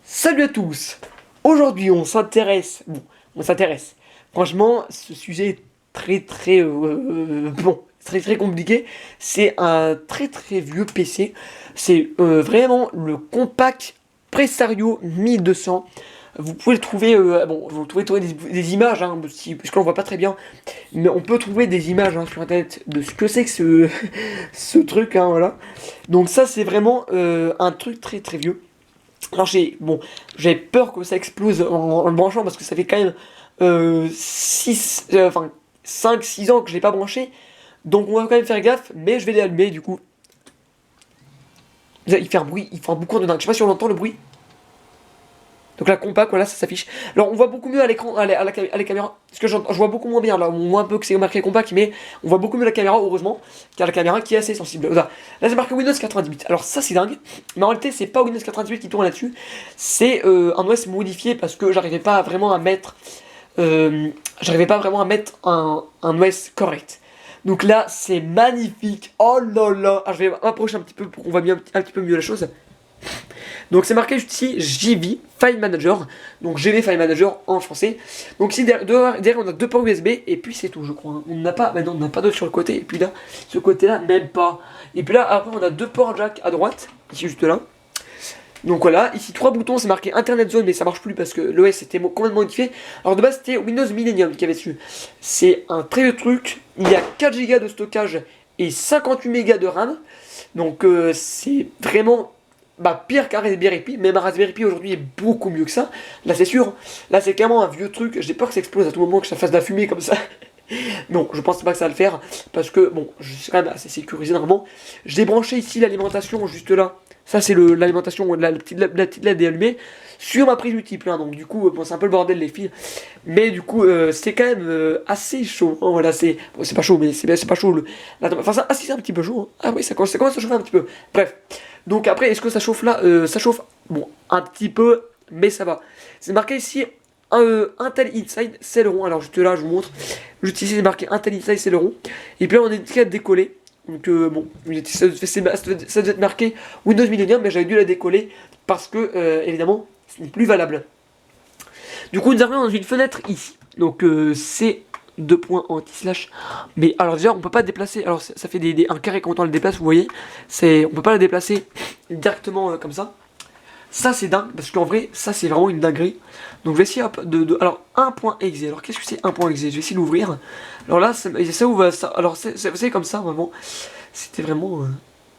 Salut à tous. Aujourd'hui on s'intéresse, franchement ce sujet est très compliqué. C'est un très vieux PC. C'est vraiment le Compact Presario 1200. Vous pouvez le trouver, vous pouvez trouver des images, hein, parce qu'on voit pas très bien, mais on peut trouver des images hein, sur internet de ce que c'est que ce truc, hein, voilà. Donc ça c'est vraiment un truc très vieux. Alors j'avais peur que ça explose en le branchant parce que ça fait quand même 5-6 ans que je l'ai pas branché. Donc on va quand même faire gaffe, mais je vais l'allumer du coup. Il fait un bruit, il fait un boucan de dingue. Je sais pas si on entend le bruit. Donc la compact, voilà, ça s'affiche. Alors on voit beaucoup mieux à l'écran, à la caméra. Parce que je vois beaucoup moins bien. Là, on voit un peu que c'est marqué compact, mais on voit beaucoup mieux la caméra, heureusement, car la caméra qui est assez sensible. Là c'est marqué Windows 98. Alors ça c'est dingue. Mais en réalité, c'est pas Windows 98 qui tourne là-dessus. C'est un OS modifié parce que j'arrivais pas vraiment à mettre. Un OS correct. Donc là, c'est magnifique. Oh là là. Ah, je vais m'approcher un petit peu pour qu'on voit bien un petit peu mieux la chose. Donc c'est marqué juste ici JV File Manager, donc GV File Manager en français. Donc ici derrière on a deux ports USB et puis c'est tout je crois. On n'a pas, maintenant on n'a pas d'autre sur le côté et puis là, ce côté là même pas. Et puis là après on a deux ports jack à droite, ici juste là. Donc voilà, ici trois boutons, c'est marqué Internet Zone mais ça marche plus parce que l'OS était complètement modifié. Alors de base c'était Windows Millennium qui avait dessus. C'est un très vieux truc, il y a 4 Go de stockage et 58 Go de RAM. Donc c'est vraiment pire qu'un Raspberry Pi, même un Raspberry Pi aujourd'hui est beaucoup mieux que ça, là c'est sûr, là c'est clairement un vieux truc, j'ai peur que ça explose à tout moment, que ça fasse de la fumée comme ça. Non, je pense pas que ça va le faire, parce que bon, je suis quand même assez sécurisé normalement. J'ai branché ici l'alimentation juste là, ça c'est l'alimentation, la petite LED est allumée, sur ma prise multiple, hein, donc du coup, bon c'est un peu le bordel les fils, mais du coup c'est quand même assez chaud, hein, voilà, c'est pas chaud, mais c'est pas chaud, enfin c'est un petit peu chaud, hein. Ah oui, ça commence à chauffer un petit peu, bref. Donc après, est-ce que ça chauffe là ça chauffe, bon, un petit peu, mais ça va. C'est marqué ici Intel Inside Celeron. Alors juste là, je vous montre. Juste ici, c'est marqué Intel Inside Celeron. Et puis là, on a une étiquette décollée. Donc bon, ça devait être marqué Windows Millennium, mais j'avais dû la décoller parce que, évidemment, ce n'est plus valable. Du coup, nous arrivons dans une fenêtre ici. Donc c'est deux points anti-slash. Mais alors déjà on peut pas déplacer. Alors ça fait un carré quand on le déplace, vous voyez. On peut pas le déplacer directement comme ça. Ça c'est dingue parce qu'en vrai ça c'est vraiment une dinguerie. Donc je vais essayer alors 1.exe. Alors qu'est-ce que c'est 1.exe? Je vais essayer d'ouvrir. Alors là ça ouvre ça. Alors c'est comme ça vraiment. C'était vraiment.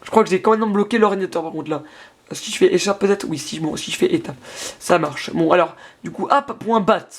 Je crois que j'ai quand même bloqué l'ordinateur par contre là. Si je fais échappe peut-être, oui, si je fais étape, ça marche. Bon alors, du coup, app.bat.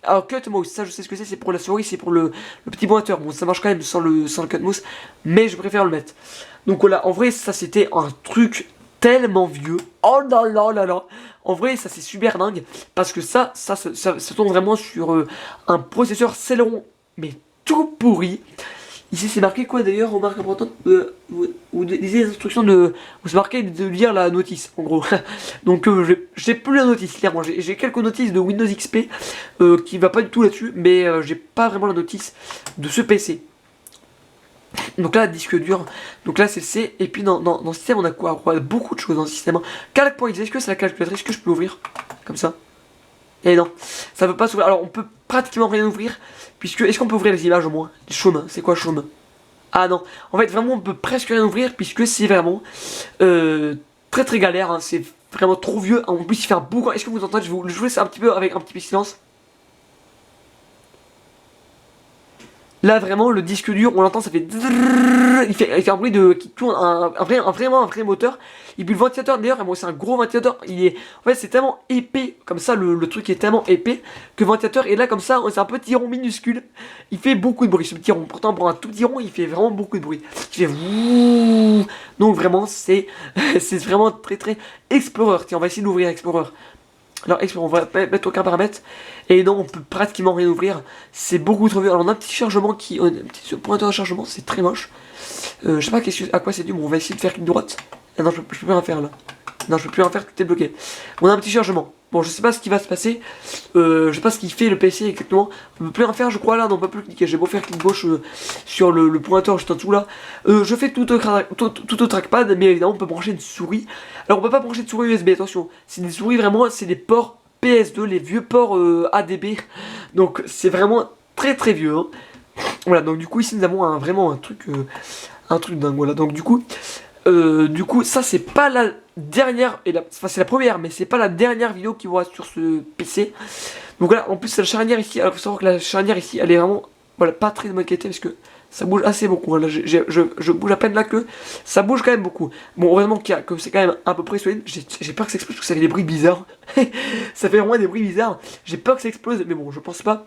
Alors cut mouse, ça je sais ce que c'est pour la souris, c'est pour le petit pointeur. Bon, ça marche quand même sans le cut mouse, mais je préfère le mettre. Donc voilà, en vrai, ça c'était un truc tellement vieux. Oh là là là là. En vrai, ça c'est super dingue, parce que ça tourne vraiment sur un processeur Celeron, mais tout pourri. Ici c'est marqué quoi d'ailleurs, remarque importante, vous lisez les instructions où c'est marqué de lire la notice en gros. Donc j'ai plus la notice clairement, j'ai quelques notices de Windows XP qui va pas du tout là-dessus, mais j'ai pas vraiment la notice de ce PC. Donc là disque dur, donc là c'est le C, et puis dans le système on a quoi? On a beaucoup de choses dans le système. Calc.exe, est-ce que c'est la calculatrice que je peux ouvrir comme ça? Et non, ça veut pas s'ouvrir. Alors on peut pratiquement rien ouvrir, puisque est-ce qu'on peut ouvrir les images au moins? Chaume, c'est quoi chaume? Ah non, en fait vraiment on peut presque rien ouvrir, puisque c'est vraiment très galère, hein. C'est vraiment trop vieux. En plus il fait un boucan. Est-ce que vous entendez? Je vais vous jouer ça un petit peu avec un petit peu de silence. Là vraiment le disque dur, on l'entend, ça fait il fait un bruit qui tourne, vraiment un vrai moteur. Et puis le ventilateur d'ailleurs, bon, c'est un gros ventilateur, en fait c'est tellement épais, comme ça le truc est tellement épais que le ventilateur est là comme ça, c'est un petit rond minuscule. Il fait beaucoup de bruit ce petit rond, pourtant pour un tout petit rond il fait vraiment beaucoup de bruit. Il fait wouh. Donc vraiment c'est vraiment très Explorer. Tiens, on va essayer d'ouvrir Explorer. Alors on va mettre aucun paramètre. Et non, on peut pratiquement rien ouvrir. C'est beaucoup trop vieux. Alors on a un petit chargement un petit pointeur de chargement, c'est très moche. Je sais pas à quoi c'est dû, mais on va essayer de faire clic droite. Ah non, je peux pas rien faire là. Non, je peux plus rien faire, tout est bloqué. On a un petit chargement. Bon, je sais pas ce qui va se passer. Je sais pas ce qu'il fait le PC exactement. On peut plus rien faire, je crois, là. Non, on peut plus cliquer. J'ai beau faire clic gauche sur le pointeur juste en dessous là. Je fais tout au trackpad, mais évidemment, on peut brancher une souris. Alors, on peut pas brancher de souris USB, attention. C'est des souris vraiment, c'est des ports PS2, les vieux ports ADB. Donc, c'est vraiment très très vieux. Hein. Voilà, donc du coup, ici, nous avons vraiment un truc dingue. Voilà, donc du coup, ça, c'est pas la dernière, enfin c'est la première, mais c'est pas la dernière vidéo qui vous reste sur ce PC. Donc voilà, en plus la charnière ici, alors il faut savoir que la charnière ici, elle est vraiment, voilà, pas très de bonne qualité parce que ça bouge assez beaucoup. Là, je bouge à peine là que ça bouge quand même beaucoup. Bon, heureusement que c'est quand même à peu près solide. J'ai peur que ça explose parce que ça fait des bruits bizarres. Ça fait vraiment des bruits bizarres. J'ai peur que ça explose, mais bon, je pense pas.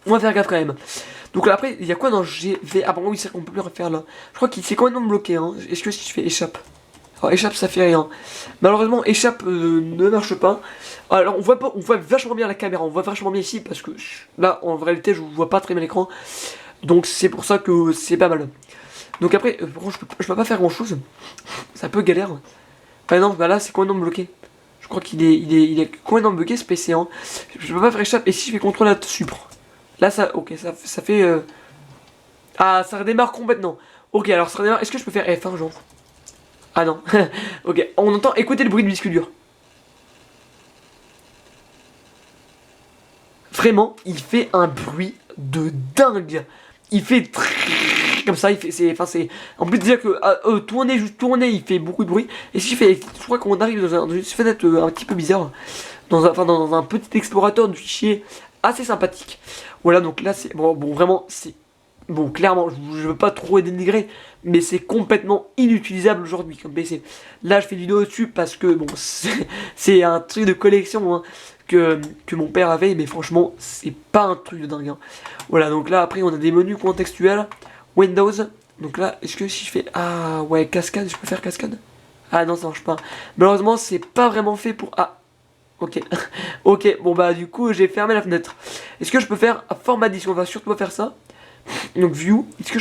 On va faire gaffe quand même. Donc là après, il y a quoi dans GV? Ah bon oui, c'est qu'on peut plus refaire là. Je crois qu'il s'est complètement bloqué. Hein. Est-ce que si je fais échappe? Alors échappe ça fait rien. Malheureusement échappe ne marche pas. Alors on voit vachement bien la caméra, on voit vachement bien ici parce que là en réalité je vois pas très bien l'écran. Donc c'est pour ça que c'est pas mal. Donc après, je peux pas faire grand chose. C'est un peu galère. Ah non, bah là c'est complètement bloqué. Je crois qu'il est complètement bloqué ce PC. Hein. Je peux pas faire échappe. Et si je fais contrôle à supre? Là ça, ok, ça fait... Ah, ça redémarre complètement. Ok, alors ça redémarre. Est-ce que je peux faire F1 genre? Ah non. Ok, on entend, écoutez le bruit du disque dur. Vraiment, il fait un bruit de dingue. Il fait comme ça, il fait, c'est, en plus de dire que tourner, juste tourner, il fait beaucoup de bruit. Et si je fais, je crois qu'on arrive dans une fenêtre un petit peu bizarre, dans un petit explorateur de fichiers assez sympathique. Voilà, donc là c'est bon, vraiment c'est bon, clairement, je veux pas trop dénigrer, mais c'est complètement inutilisable aujourd'hui comme PC. Là, je fais une vidéo dessus parce que bon, c'est un truc de collection. Hein. Que mon père avait, mais franchement c'est pas un truc de dingue. Hein. Voilà, donc là après on a des menus contextuels, Windows, donc là est-ce que si je fais, ah ouais, cascade, je peux faire cascade? Ah non, ça marche pas, malheureusement c'est pas vraiment fait pour, ah ok. Ok, bon bah du coup j'ai fermé la fenêtre. Est-ce que je peux faire format disque? On va surtout pas faire ça. Donc view, est-ce que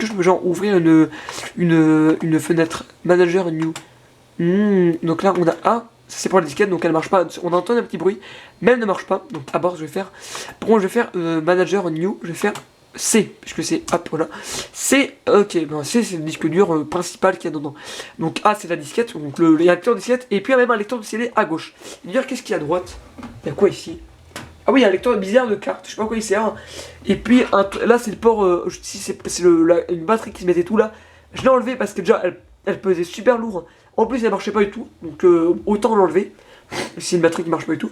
je peux genre ouvrir une fenêtre manager new? Donc là on a A. Ça c'est pour la disquette, donc elle marche pas. On entend un petit bruit, mais elle ne marche pas. Donc à bord je vais faire. Pour moi je vais faire manager new, je vais faire C, puisque c'est hop voilà. C, ok, ben C c'est le disque dur principal qu'il y a dedans. Donc A c'est la disquette, donc le lecteur de disquette, et puis il y a même un lecteur de CD à gauche. Et dire qu'est-ce qu'il y a à droite? Il y a quoi ici? Ah oui, il y a un lecteur bizarre de cartes, je sais pas à quoi il sert. Et puis là c'est le port, si c'est une batterie qui se mettait tout là. Je l'ai enlevé parce que déjà elle pesait super lourd. En plus elle marchait pas du tout, donc autant l'enlever. C'est une batterie qui marche pas du tout.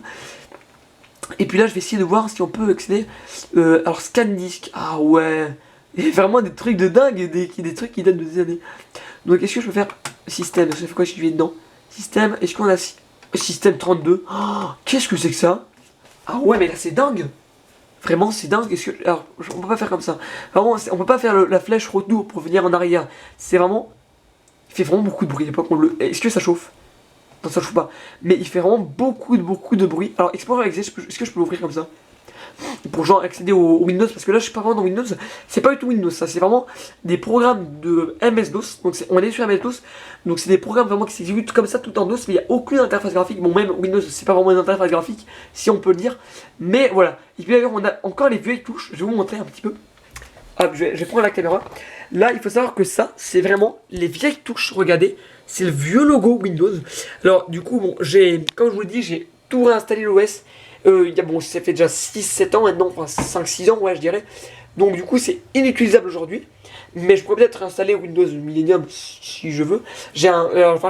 Et puis là je vais essayer de voir si on peut accéder. Alors scan disque, ah ouais. Il y a vraiment des trucs de dingue, des trucs qui datent de des années. Donc est-ce que je peux faire système? Ça fait quoi si je vais dedans? Système, est-ce qu'on a système 32? Oh, qu'est-ce que c'est que ça? Ah ouais, mais là c'est dingue. Vraiment c'est dingue. Alors on peut pas faire comme ça. Vraiment on peut pas faire la flèche retour pour venir en arrière. C'est vraiment... Il fait vraiment beaucoup de bruit. Est-ce que ça chauffe? Non, ça chauffe pas. Mais il fait vraiment beaucoup de bruit. Alors Explorer Exit, est-ce que je peux l'ouvrir comme ça? Pour genre accéder au Windows, parce que là je suis pas vraiment dans Windows. C'est pas du tout Windows, ça c'est vraiment des programmes de MS-DOS. Donc on est sur MS-DOS. Donc c'est des programmes vraiment qui s'exécutent comme ça tout en DOS, mais il n'y a aucune interface graphique. Bon, même Windows c'est pas vraiment une interface graphique, si on peut le dire. Mais voilà. Et puis d'ailleurs on a encore les vieilles touches. Je vais vous montrer un petit peu. Hop, je vais prendre la caméra. Là, il faut savoir que ça, c'est vraiment les vieilles touches. Regardez, c'est le vieux logo Windows. Alors, du coup, bon, comme je vous le dis, j'ai tout réinstallé l'OS. Bon, ça fait déjà 6-7 ans maintenant, enfin 5-6 ans, ouais, je dirais. Donc, du coup, c'est inutilisable aujourd'hui. Mais je pourrais peut-être réinstaller Windows Millennium si je veux. J'ai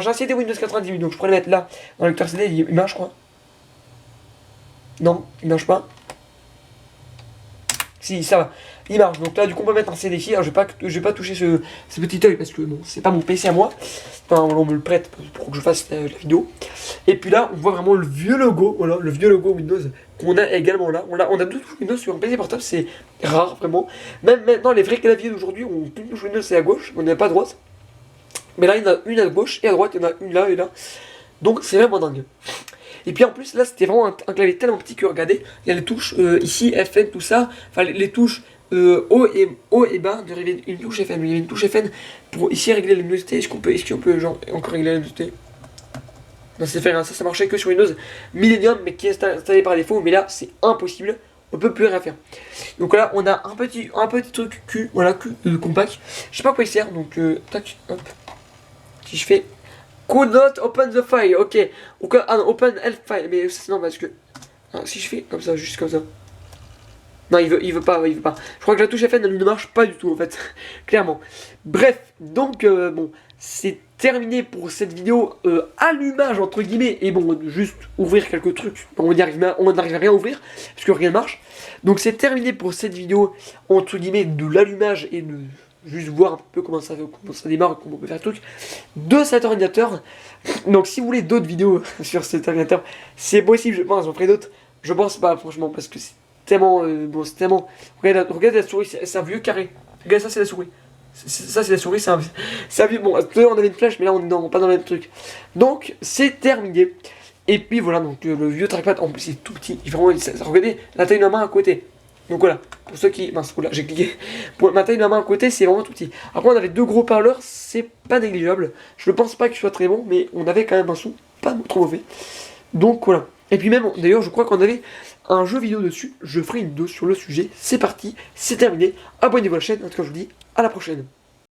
essayé des Windows 98, donc je pourrais le mettre là dans le lecteur CD. Il marche, je crois. Non, il marche pas. Si, ça va. Il marche. Donc là, du coup, on peut mettre un CD ici. Alors, je vais pas toucher ce petit œil parce que bon, c'est pas mon PC à moi. Enfin, on me le prête pour que je fasse la vidéo. Et puis là, on voit vraiment le vieux logo. Voilà, le vieux logo Windows qu'on a également là. On a deux touches Windows sur un PC portable. C'est rare, vraiment. Même maintenant, les vrais claviers d'aujourd'hui ont une touche Windows, c'est à gauche. On n'a pas à droite. Mais là, il y en a une à gauche et à droite, il y en a une là et là. Donc, c'est vraiment dingue. Et puis en plus là c'était vraiment un clavier tellement petit que regardez, il y a les touches ici FN tout ça, enfin les touches haut et bas, de régler une touche FN, il y a une touche FN pour ici régler la luminosité. Est-ce qu'on peut genre encore régler la luminosité? Non, c'est fait rien, ça marchait que sur Windows Millennium, mais qui est installé par défaut, mais là c'est impossible, on peut plus rien faire. Donc là on a un petit truc Q, voilà, compact, je sais pas à quoi il sert, donc tac, hop. Si je fais could not open the file, ok, ou quoi, ah non, open health file, mais c'est non parce que, non, si je fais comme ça, juste comme ça. Non, il veut pas, il veut pas. Je crois que la touche FN elle ne marche pas du tout en fait, clairement. Bref, donc bon, c'est terminé pour cette vidéo allumage entre guillemets. Et bon, juste ouvrir quelques trucs. On n'arrive à rien à ouvrir parce que rien ne marche. Donc c'est terminé pour cette vidéo entre guillemets de l'allumage et de juste voir un peu comment ça démarre, comment on peut faire le truc de cet ordinateur. Donc si vous voulez d'autres vidéos sur cet ordinateur, c'est possible, je pense, j'en ferai d'autres. Je pense pas franchement parce que c'est tellement bon, c'est tellement. Regarde la souris, c'est un vieux carré. Regarde, ça c'est la souris. Ça c'est la souris, c'est un vieux. Bon, tout à l'heure on avait une flèche, mais là on est pas dans le même truc. Donc c'est terminé. Et puis voilà, donc le vieux trackpad en plus c'est tout petit. Vraiment, regardez la taille de la main à côté. Donc voilà, pour ceux qui. Mince, là j'ai cliqué. Pour ma taille de la main à côté, c'est vraiment tout petit. Après on avait deux gros parleurs, c'est pas négligeable. Je ne pense pas qu'il soit très bon, mais on avait quand même un son pas trop mauvais. Donc voilà. Et puis même, d'ailleurs, je crois qu'on avait un jeu vidéo dessus. Je ferai une vidéo sur le sujet. C'est parti, c'est terminé. Abonnez-vous à la chaîne. En tout cas, je vous dis à la prochaine.